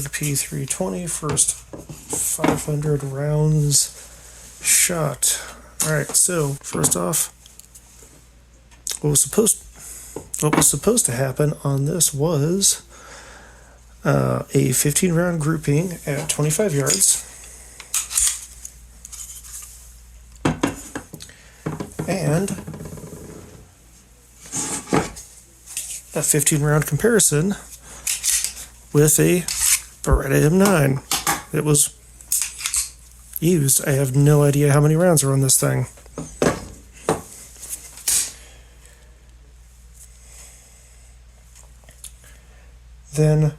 for the P320, first 500 rounds shot. Alright, so first off, what was supposed to happen on this was a 15 round grouping at 25 yards and a 15 round comparison with a Beretta M9. It was used. I have no idea how many rounds are on this thing. Then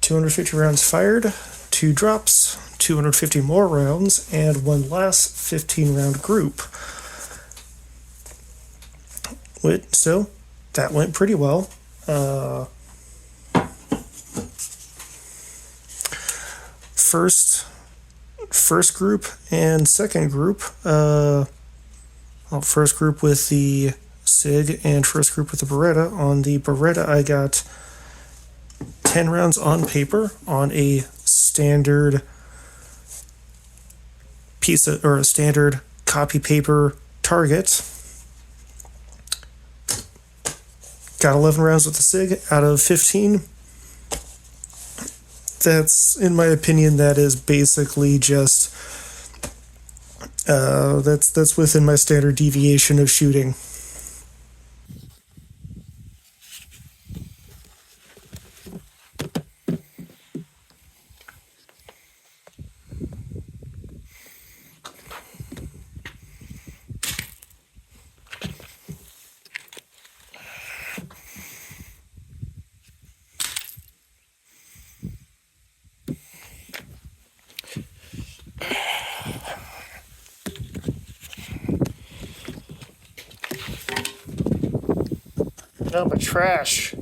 250 rounds fired, 2 drops, 250 more rounds, and one last 15 round group. So that went pretty well. First group and second group. First group with the SIG and first group with the Beretta. On the Beretta, I got 10 rounds on paper on a standard a standard copy paper target. Got 11 rounds with the SIG out of 15. That's, in my opinion, that is basically just that's within my standard deviation of shooting. No, but trash.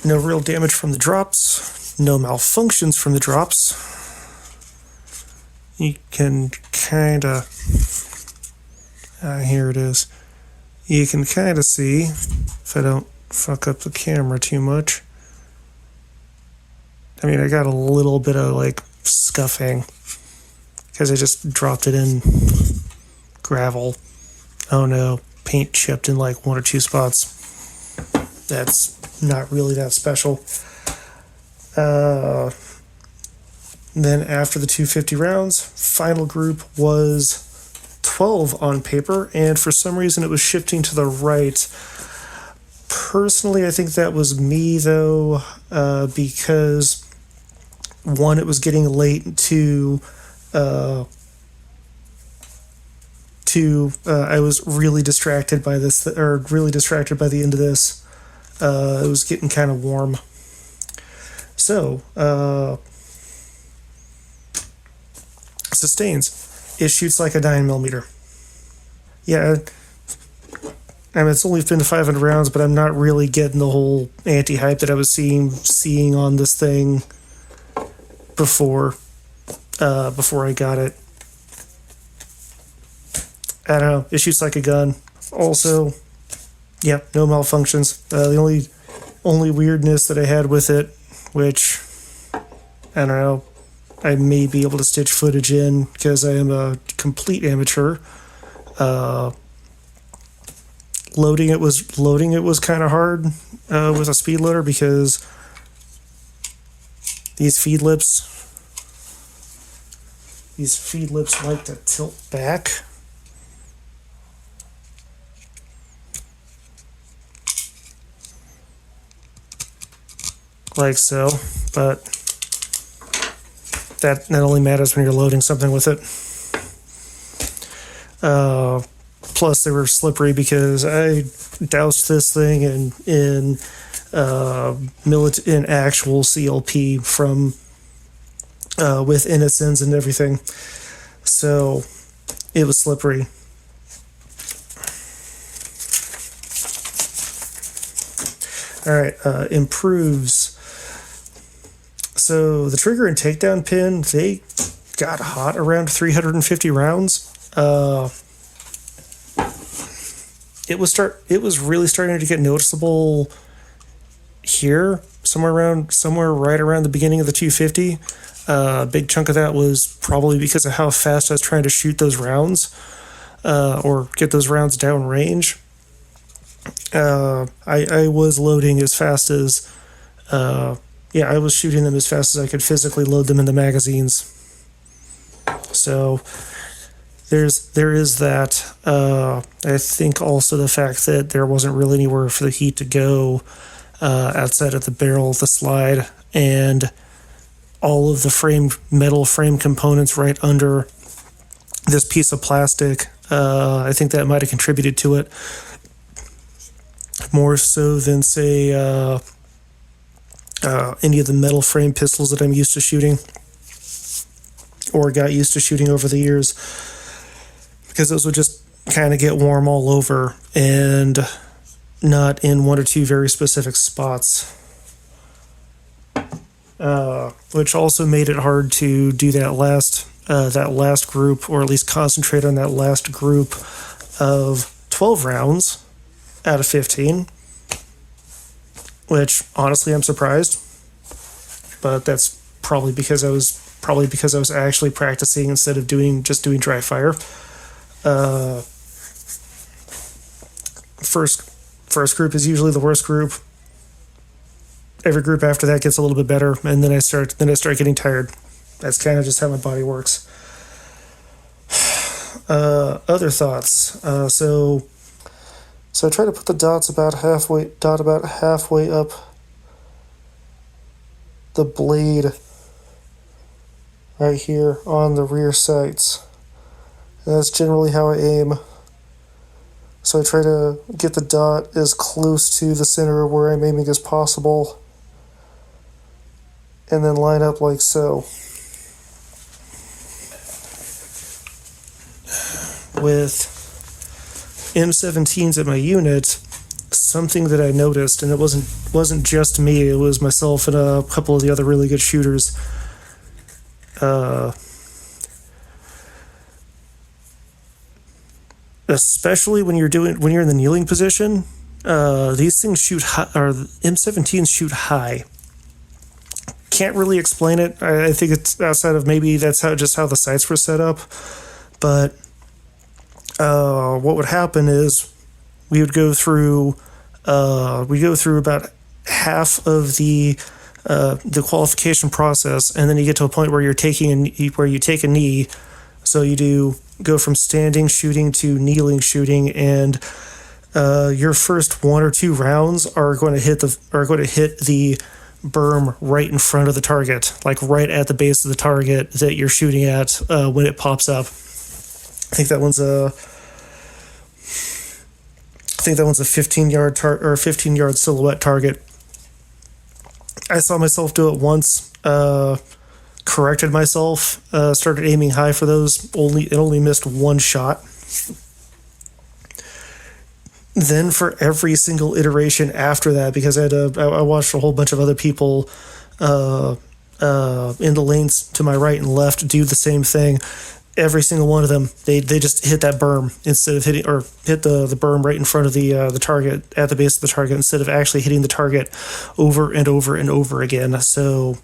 No real damage from the drops, no malfunctions from the drops. You can kind of, here it is. You can kind of see, if I don't fuck up the camera too much. I mean, I got a little bit of like scuffing because I just dropped it in gravel. Oh no, paint chipped in like 1 or 2 spots. That's not really that special. Then after the 250 rounds, final group was 12 on paper, and for some reason it was shifting to the right. Personally, I think that was me though, because one, it was getting late, two, I was really distracted by this, or really distracted by the end of this. It was getting kind of warm. So, sustains. It shoots like a 9mm. Yeah, I mean, it's only been 500 rounds, but I'm not really getting the whole anti-hype that I was seeing on this thing before I got it. I don't know. It shoots like a gun. Also, yeah, no malfunctions. The only weirdness that I had with it, which, I don't know, I may be able to stitch footage in because I am a complete amateur. Loading it was kind of hard with a speed loader because these feed lips like to tilt back. Like so, but that only matters when you're loading something with it. Plus, they were slippery because I doused this thing in actual CLP from with innocence and everything. So it was slippery. All right, improves. So the trigger and takedown pin, they got hot around 350 rounds. It was really starting to get noticeable here, somewhere right around the beginning of the 250. A big chunk of that was probably because of how fast I was trying to shoot those rounds, or get those rounds down range. I was loading as fast as, I was shooting them as fast as I could physically load them in the magazines. So there is that. I think also the fact that there wasn't really anywhere for the heat to go outside of the barrel, the slide, and all of the metal frame components right under this piece of plastic. I think that might have contributed to it more so than, say, any of the metal frame pistols that I'm used to shooting or got used to shooting over the years, because those would just kind of get warm all over and not in one or two very specific spots, which also made it hard to do that last group, or at least concentrate on that last group of 12 rounds out of 15, which honestly I'm surprised, but that's probably because I was actually practicing instead of just doing dry fire. First group is usually the worst group. Every group after that gets a little bit better, and then I start getting tired. That's kind of just how my body works. Other thoughts. So I try to put the dot about halfway up the blade right here on the rear sights. And that's generally how I aim. So I try to get the dot as close to the center of where I'm aiming as possible, and then line up like so. With M17s at my unit, something that I noticed, and it wasn't just me, it was myself and a couple of the other really good shooters. Especially when you're in the kneeling position, these things shoot high, or M17s shoot high. Can't really explain it. I think it's outside of maybe that's how the sights were set up, but what would happen is we would go through about half of the qualification process, and then you get to a point where you take a knee. So you go from standing shooting to kneeling shooting, and your first one or two rounds are going to hit the berm right in front of the target, like right at the base of the target that you're shooting at when it pops up. I think that one's a 15-yard silhouette target. I saw myself do it once, corrected myself, started aiming high for those. It only missed one shot. Then for every single iteration after that, because I watched a whole bunch of other people in the lanes to my right and left do the same thing. Every single one of them, they just hit that berm instead of hit the berm right in front of the target at the base of the target, instead of actually hitting the target over and over and over again. So,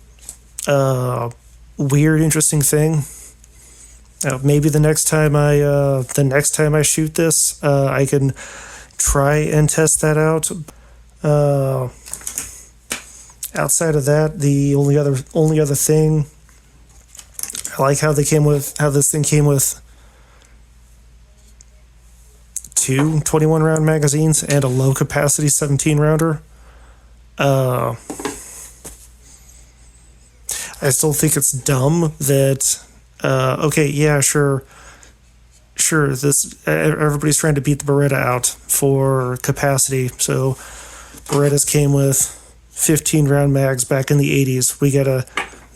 weird, interesting thing. Maybe the next time I shoot this, I can try and test that out. Outside of that, the only other thing. I like how this thing came with two 21-round magazines and a low-capacity 17-rounder. I still think it's dumb that, sure, everybody's trying to beat the Beretta out for capacity. So Berettas came with 15-round mags back in the 80s. We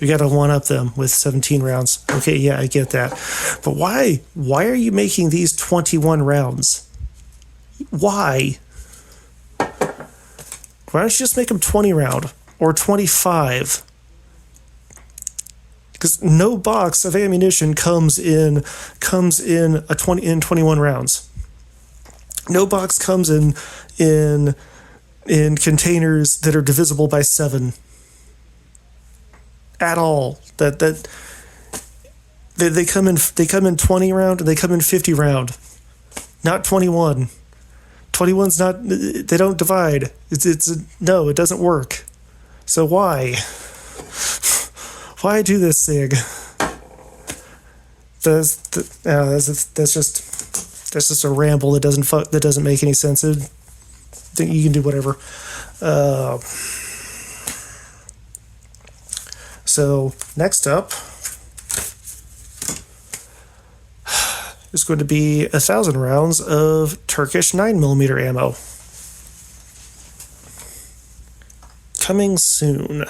We got to one-up them with 17 rounds. Okay, yeah, I get that. But why? Why are you making these 21 rounds? Why? Why don't you just make them 20 round or 25? Because no box of ammunition comes in 21 rounds. No box comes in containers that are divisible by 7 at all. That they come in 20 round and they come in 50 round, not 21. 21's not, they don't divide. No, it doesn't work. So why? Why do this, SIG? That's just a ramble that doesn't make any sense. I think you can do whatever. So next up is going to be 1,000 rounds of Turkish 9mm ammo. Coming soon.